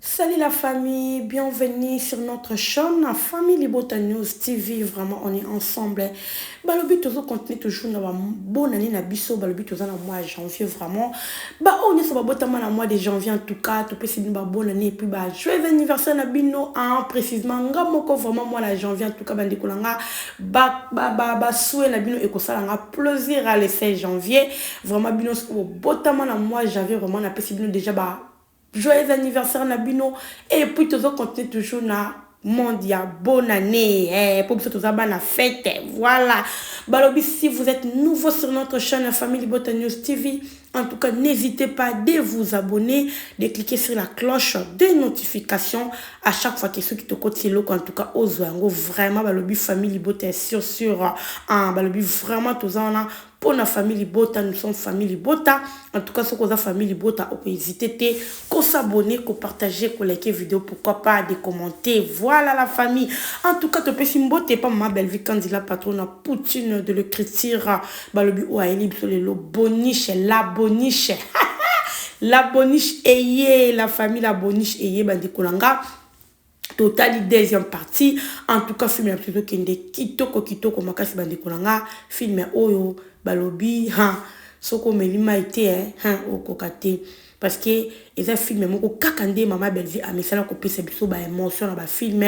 Salut la famille, bienvenue sur notre chaîne Famille Libota News TV. Vraiment, on est ensemble. Le but toujours continue toujours dans bonne année na biso. Le but toujours dans mois de janvier vraiment. On est sur le mois de janvier en tout cas. Tout peut c'est une bonne année et puis joyeux anniversaire na bino précisément. Ngamoko vraiment mois de janvier en tout cas bandi kolanga. Souhait na bino et ko sala nga plaisir à le 16 janvier. Vraiment bino sur botama na mois de janvier vraiment na pesi bino déjà joyeux anniversaire Nabino et puis toujours continuer toujours na mondial bonne année pour que tous la fête voilà. Balobi, si vous êtes nouveau sur notre chaîne Famille Libota News TV, en tout cas n'hésitez pas de vous abonner, de cliquer sur la cloche de notification à chaque fois que ceux qui te côté loco en tout cas aux vraiment balobi Famille Libota sur balobi vraiment tous en pour la famille Libota, nous sommes famille Libota. En tout cas, ce qu'on a famille Libota, on peut hésiter à s'abonner, à partager, à liker vidéo, pourquoi pas, de commenter. Voilà la famille. En tout cas, tu peux s'imboter pas ma belle vie quand il a patronne à Poutine de l'écriture. Balobi ou aïli, le boniche, la boniche. La boniche ayé, la famille la boniche ayé, bandi kolanga. Total deuxième partie. En tout cas, film plutôt kende kitoko makasi bandi kolanga. Film oyo balobi soko melima été okokate parce que les films moko kakande mama belvi a mesala ko pesa biso ba émotion na ba film.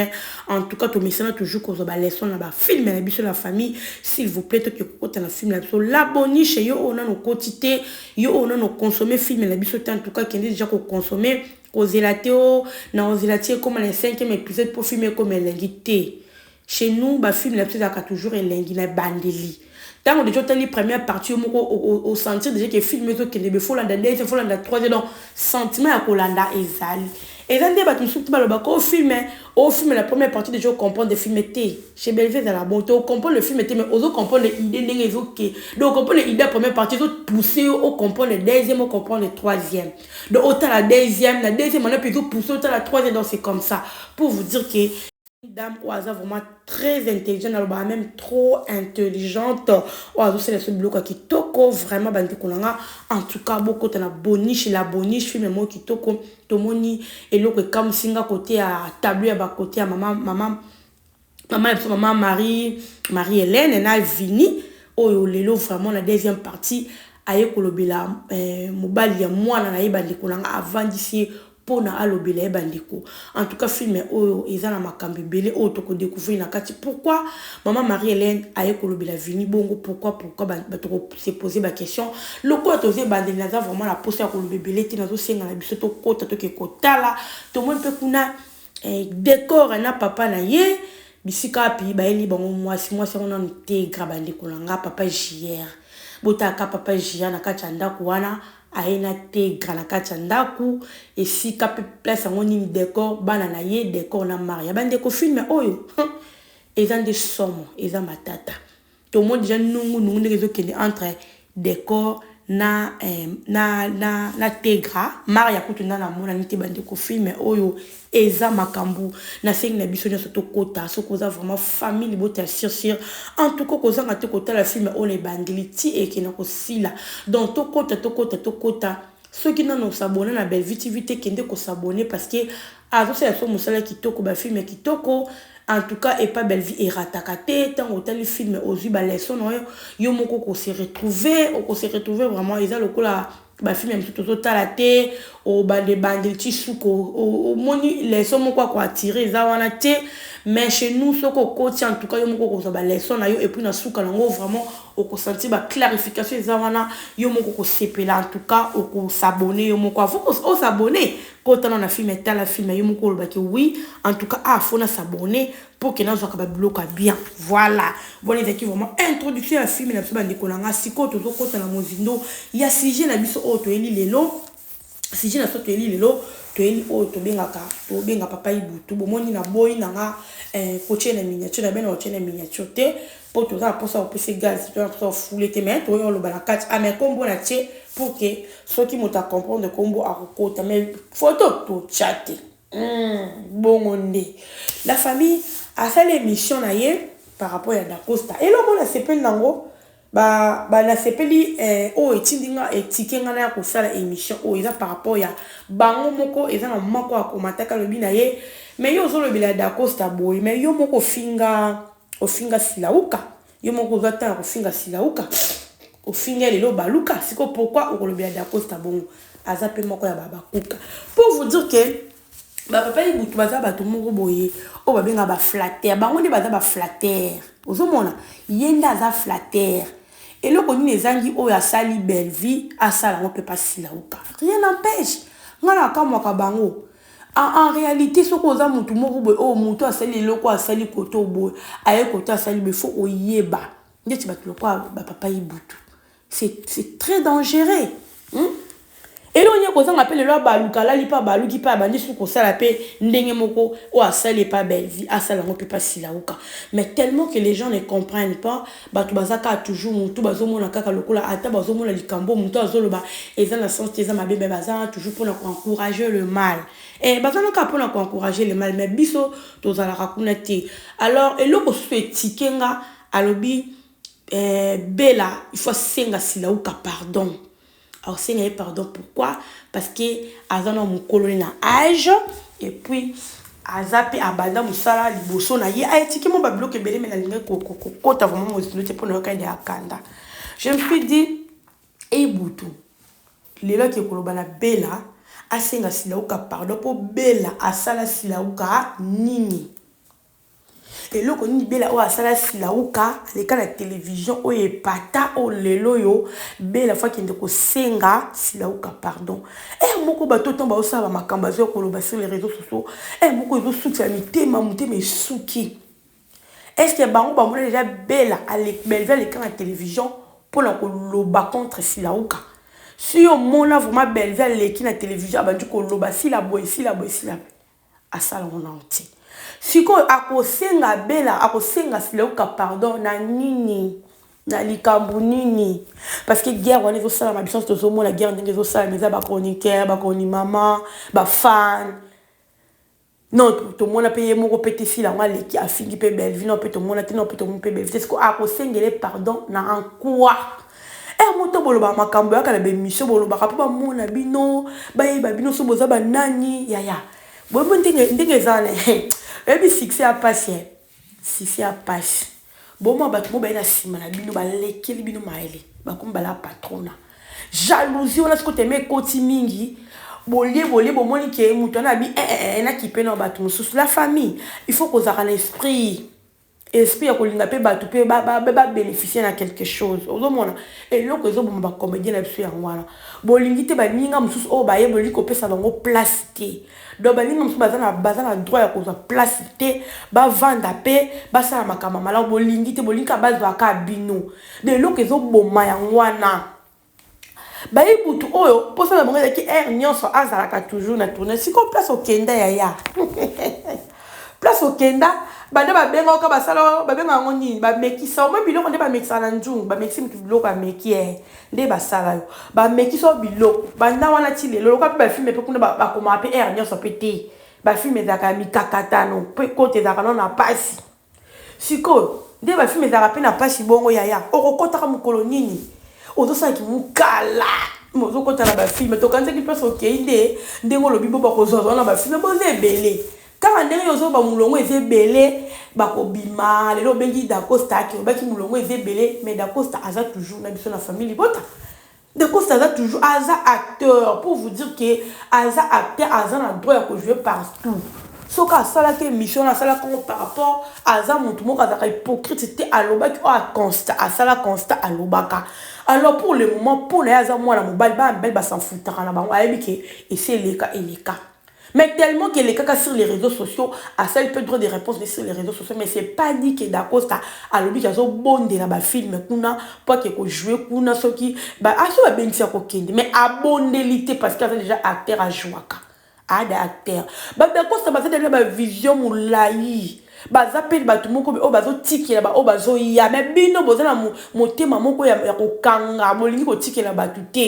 En tout cas to mesala toujours ko ba leçon na ba film na biso la famille. S'il vous plaît to ke kota na film na biso la boniche yo ona no quantité yo ona no consommer film na biso en tout cas kende déjà ko consommer aux élatio na aux élatio comme les 5e épisode pour filmer comme l'ingité. Chez nous ba film la biso a toujours elengi na bandeli. Quand on déjà la première partie au sentir déjà que film que les faut la deuxième faut la troisième donc sentiment à kolanda ezali et dans des bâtiments tout le au film la première partie déjà comprendre des films était chez Belvé dans la bonté on comprend le film était mais on comprend les idées les OK donc on comprend les idées première partie tout pousser on comprend le deuxième on comprend le troisième donc autant la deuxième on a plutôt poussé autant la troisième donc c'est comme ça pour vous dire que dame oaza vraiment très intelligente même trop intelligente oazo c'est le bloc qui toko vraiment bandi kolanga en tout cas beaucoup de la boniche film mo qui toko tomoni et l'autre comme singa côté à tableau à côté à maman Marie Hélène na vini oyo lelo vraiment la deuxième partie aye kolobela mobali ya mwana na yeba ndikolanga avant d'ici pona alobela bandiko. En tout cas film oyo ezana makambi belé oyo toko découvrir na kati pourquoi maman Marie-Hélène aye kolobela vini bongo pourquoi bato se poser ba question loko toze bandeli naza vraiment la poste ya kolobela te nazo senga na biso to kota to ke kotala to mo pe kuna décor na papa na ye bisika pi ba eli bango mwasi on a intègre bandiko langa papa JR botaka papa JR na kati ndako wana aena te granaka chandaku et si cap place en ni décor bana na ye décor na maria bande ko film oyo ezan de somme ezan matata to mo déjà nungu ndezo kende entre décor na tegra maria kutuna na mona nite bande ko film oyo eza makambu na sengi na biso nyoso to kota so koza vraiment famille bota sur en tout cas koza ngate kota la film on les bandiliti et qui na ko sila donc to kota ceux qui n'ont s'abonner na belle vitivité kende ko s'abonner parce que azo c'est so musala kitoko ba film kitoko en tout cas et pas belle vie et ratakate tant autant le film aux yeux ba leçon yo moko ko se retrouver vraiment ils a le la ba film même tout talaté au bande tisuko au moni leçon moko ko attirer za wana te mais chez nous ce ko koti en tout cas yo moko ko so ba leçon na yo et puis na suka lango vraiment au ko sentir ba clarification za wana yo moko ko sepela en tout cas au ko s'abonner yo moko faut ko s'abonner quand on a film la film yo moko ba que oui en tout cas faut na s'abonner pour que nous soyons bloqués bien voilà bon les équipes vraiment introduction à film na biso bandi kolanga siko to kota na mozindo ya sujet na biso o to eli lelo sujet na so to eli lelo to eli o to benga papa ibutu bomoni na boy na nga coacher na miniature na beno coacher na miniature te pour to za pour ça pour ces gars si tu as pour fouler tes mains to yo lo bana kat a mais combo na tie pour que ceux qui m'ont à comprendre combo à kota mais photo to chatter bon on est la famille a fait l'émission na ye par rapport à Da Costa et là on a sepel nango na sepeli o etindinga etikenga na ko sala émission o eza par rapport ya bango moko eza na moko akomataka lobi na ye mais yo zo lobela d'Acosta boy mais yo moko ofinga silauka yo moko zata ko finga silauka ofinga lelo baluka siko pourquoi o lobela d'Acosta bon azape moko ya baba kuka pour vous dire que papa ibutu baza bato moko boye o babenga ba flatter bango nde baza ba flatter ozomona yenda za flatter eloko nini ezangi oyo asali belle vie asala ngo pe pas silauka rien n'empêche ngana kamwaka bango en réalité soko oza mutu moko boye o mutu asali eloko asali koto boye aye koto asali be faut oyeba ndeti bato lokwa ba papa ibutu c'est très dangereux et là, on y a appelé le baluka, là, il pas baluki pas bandi sous ça la paix, ndenge moko, ou à ça, pas belle vie, à ça, on peut pas si la ouka. Mais tellement que les gens ne comprennent pas, bah, tu bazaka toujours, moutou, bazomo na kaka lokola, ata bazomo la likambo, moutou azoloba, et ça, la sens, ça, ma bébé, baza, toujours pour encourager le mal. Et baza, non, pour encourager le mal, mais biso, tous à la raconter. Alors, et là, on se fait tikenga, alobi, bella, il faut senga si la ouka, pardon. Alors, c'est pardon, pourquoi? Parce que Azana mon colonie na âge et puis Azape abanda musala liboso na ye aetiki mon bablo ke belé mais la ligne kota vraiment mo silo pour ne de akanda. Je me suis dit et butu lelo ki koloba na bela asenga silauka pardon pour bela asala silauka nini. Et là, on bela o asala silauka les la télévision o epata o lelo yo bela fois qu'il ndeko senga silauka pardon moko bato tomba o sala makamba zo ko loba sur les réseaux sociaux moko zo souki ya mitema suki est-ce que bango ba mona déjà bela avec belle la télévision pour la loba contre silauka si on mona vraiment belle la télévision ba ndiko loba sila boy asala on entier. Siko akosenga bela akosenga silauka pardon na nini na likambu nini parce que guerre on est au sala ma puissance de zomo la guerre ndenge zo sala meza ba chroniqueur ba koni maman ba fan non tout monde a payé moko pété fila moi les qui a fini pe belle vie non peut tout monde non peut tout monde pe belle vie c'est ce akosengele pardon na en quoi moto boloba makambo ya kala be mission boloba ka pa mona bino ba bino so boza ba nani ya bon ndenge zane et puis succès à passer succès à passer bon moi bato mo ba na sima na bino ba lekeli bino maele ba komba la patrona jalousie on a ce côté mais koti mingi bolie bomoni ke muto na bi na kipe na bato mususu la famille il faut qu'on ait l'esprit esprit ko linga pe bato pe ba bénéficier na quelque chose ozomona et loko zo bomba comédien na biso ya ngwana bolingi te ba ninga mususu o ba ye boli ko pesa bango place te donc ba ninga mususu bazana droit ya ko za place te ba vanda pe ba sala makama mala bolingi te bolinga bazwa ka bino de loko zo bomba ya ngwana ba ibutu oyo posa na bango ki nyonso azalaka toujours na tourner siko place au kenda ya place au kenda bande ba benga ka basala ba benga ngoni ba mekisa o biloko nde ba mekisa na njungu ba mekisi mutu biloko ba meki nde basala yo ba mekisa biloko banda wana ti lelo ka pe ba filme pe kuna ba koma pe nyonso pété ba filme zaka mikakatano pe kote zaka na pasi siko nde ba filme zaka pe na pasi bongo yaya okokota ka mukolo nini ozosa ki mukala mozo kota na ba filme to kanze ki place okende ndengo lobi bo ba kozozo na ba filme bo zebele kama ndenge yozo ba mulongo ezebele bakobima lelo bengi d'Acosta ki obaki mulongo ezebele mais d'Acosta aza toujours na biso na famille bota d'Acosta aza toujours aza acteur pour vous dire que aza acteur aza na droit ya jouer partout soka sala ke mission na sala comme par rapport aza mutu moko aza hypocrite c'était alobaki o a constat asala constat alobaka alors pour le moment pour les aza mwana mobali ba belle ba s'en foutaka na bango ayebi ke essayer les cas. Mais tellement que les caca sur les réseaux sociaux, à ça il peut droit des réponses sur les réseaux sociaux, mais c'est pas dit que d'Acosta à l'objet qu'il y a un bon de la film kuna pas que jouer kuna ce qui bah à ce bien sûr coquine mais abonnélité parce qu'il y a déjà acteur à jouer à des acteurs bah d'Acosta bah c'est déjà vision moulaï bah zappel bah tout le monde oh bah zo tiki là bah oh bah zo ya mais bino boza na motema moko ya kokanga molingi ko tiki là bah tout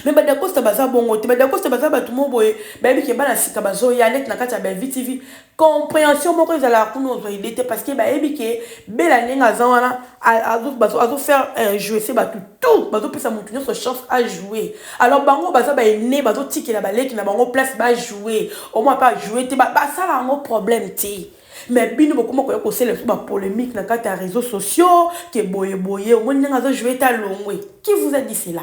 Mais ba dakosta baza bongo te ba dakosta baza ba tout mo boye ba bi ke ba na sika bazo ya net na kati ya ba VTV compréhension moko ezala kuno zo idée parce que ba bi ke bela nenga za wana azo faire jouer c'est ba tout bazo pesa mutu nyonso chance à jouer alors bango baza ba ene bazo tikela ba leki na bango place ba jouer au moins pas jouer te ba ça là un problème te. Mais bino beaucoup ko ko sele ba polémique na kati ya réseaux sociaux que boye boye au moins nenga zo jouer ta longwe qui vous a dit cela?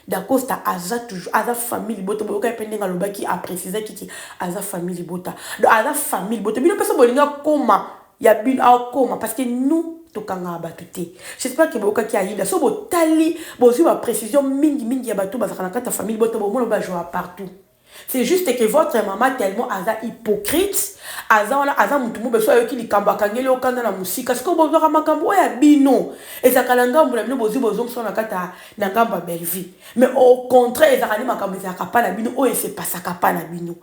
Dacosta aza toujours aza famille bota boka pendenga lobaki a préciser ki aza famille bota donc aza famille bota bino pesa bolinga koma ya bin a koma parce que nous tokanga batuté j'espère que boka ki aïda so botali bozi ba précision mingi ya bato bazaka na kata famille bota bo mona ba jouer partout. C'est juste que votre maman tellement aza hypocrite aza mutu mo beso ayoki likamba kangeli okanda na musika siko bozaka makambo ya bino ezaka ngambo na bino bozo na kata na ngambo belle vie mais au contraire ezaka ni makambo ezaka pa na bino o se pasaka pa na bino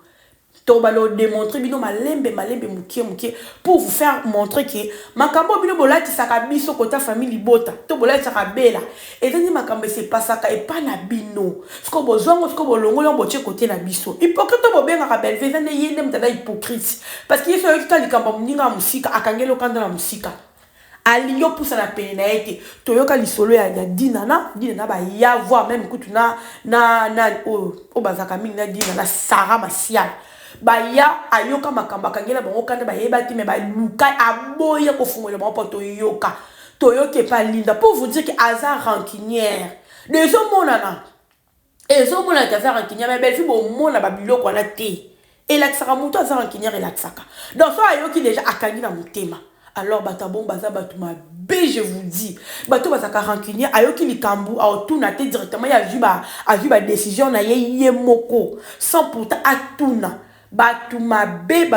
to balo démontrer bino malembe mukie pour vous faire montrer que makambo bino bolati saka biso kota famille bota to bolati saka bela ezani makambo se pasaka e pa na bino siko bozongo siko bolongo yo boche côté na biso hypocrite bo benga ka belle vie ezani yende mtada hypocrite parce que yeso yo kitali kamba muninga musika akangelo kanda na musika alinyo pousa na pene na ete toyoka lisolo ya dina na ba ya voir même kutu na o bazaka mingi na dina na Sarah Masial baya ayoka makamba kangela bango kanda ba yebati me ba luka aboya ko fungola bango poto yoka toyoke pa linda pour vous dire que hasard rancunière des hommes monana ezo mona ka hasard rancunière mais belle fille bo mona ba biloko na te et la saka muto hasard rancunière et la saka donc so ayoki déjà akangi na mutema alors batabon baza batuma B je vous dis bato bazaka rancunière ayoki likambu aotuna te directement ya vu ba décision na ye moko sans pourtant atuna batuma B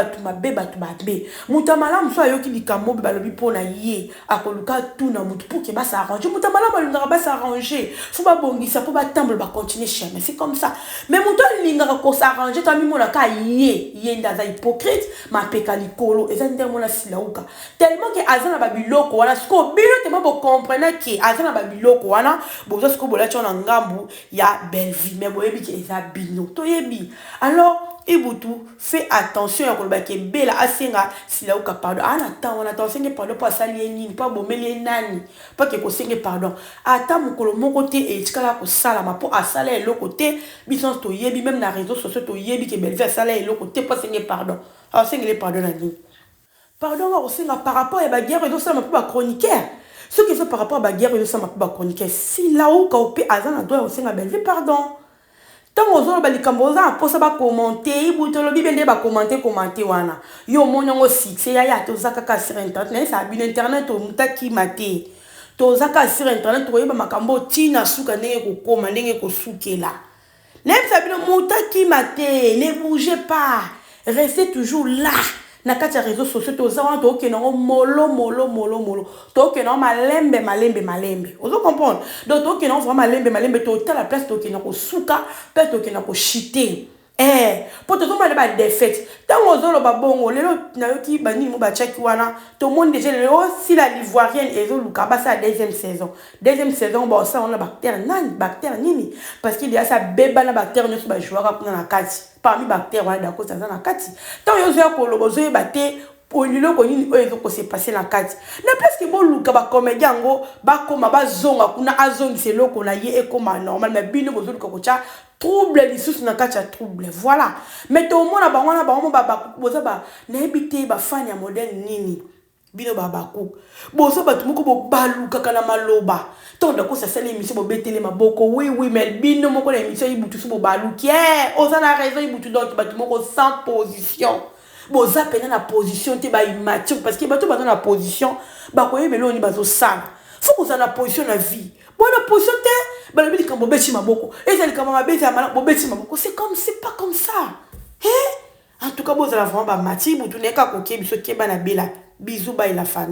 mutamala muso ayoki likambo balobi pona ye akoluka tuna mutu pour que ba s'arranger mutamala balingaka ba s'arranger faut ba bongisa pour ba temble ba continuer chemin c'est comme ça mais muto lingaka ko s'arranger kami mona ka ye ndaza hypocrite ma peka likolo ezande mona silauka tellement que azana ba biloko wana sko bino te mo comprendre que azana ba biloko wana bozo sko bolati na ngambu ya belle vie mais boyebi que eza bino to yebi alors Ibutu, fais attention à kolbake bela asenga sila uka pardon. Ah attends, on attend senge pardon pas sali nini, pas bomeli nani, pas que ko senge pardon. Ata mukolo moko te e tikala ko sala ma po asala e loko te, bisons to yebi même na réseaux sociaux to yebi ke belle sala e loko te pas senge pardon. Ah senge le pardon nani. Pardon on senga par rapport à ba guerre et ça ma pas chroniqueur. Ce qui fait par rapport à ba guerre et ça ma pas chroniqueur. Si là où ka opé azana doit senga belle pardon. Tant aux autres balikamboza pour ça ba commenter butolo bibende ba commenter wana yo monongo succès ya to zaka sur internet ça bin internet to mutaki mate to zaka sur internet to yeba makambo tina suka ndenge ko koma ndenge ko sukela nem ça bin mutaki mate ne bougez pas restez toujours là na kati ya réseaux sociaux to zawa to ke no molo to ke no malembe ozo comprendre donc to ke no vraiment malembe to ta la place to ke no ko suka pe to ke no ko chiter pour te demander ba défaite tant ozo lo ba bongo lelo na yoki bani mo ba check wana to monde déjà le si la l'ivoirienne ezo luka ba sa deuxième saison bon ça on a bactère nini parce qu'il y a ça beba na bactère ne ba jouer ka na kati parmi bactères wana d'accord ça na kati tant yo zo ko lobozo e baté pour lilo ko nini oyo ko se passer na kati na parce que bon luka ba comédien ngo ba koma ba zonga kuna azongi se loko na ye e koma normal mais bino bozo luka ko cha trouble les sous na kati ya trouble voilà mais to mona ba wana ba ba boza ba na ebité ba fan ya modèle nini bino ba baku bozo ba tumuko bo baluka kana maloba to ndako ça c'est l'émission bo betele maboko oui mais bino moko na émission ibutu so bo baluki oza na raison ibutu donc ba tumoko sans position boza pena na position te ba immature parce que bato baza na position ba koye belo ni bazo sala faut que ça na position na vie bonne position te ba lobi kambo beti maboko et ça kambo mabeti amala bo beti maboko c'est pas comme ça en tout cas boza la vraiment ba mati butu neka ko ke biso ke ba na bela bisous ba la famille.